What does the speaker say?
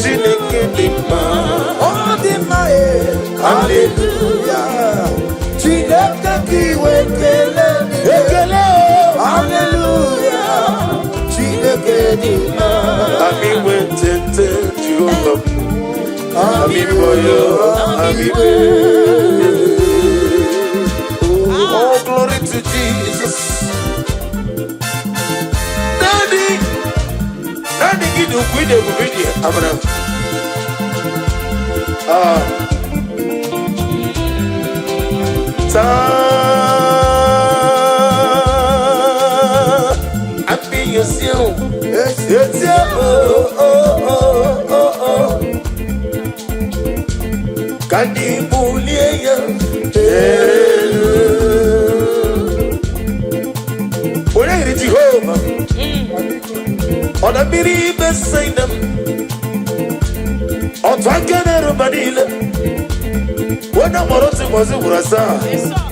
Chineke dị mma. Ọ dị mma hallelujah. Chineke ka iwe ekele hallelujah. Chineke dị mma. Ami wetete Jehovah. Ami boyo. Ami oh, glory to Jesus. Daddy, give you video. Abraham. Happy yourself. Yes. Kanibulia. When I reach home, on a biri beside them, on Twakan and Romanila. When I'm was it was a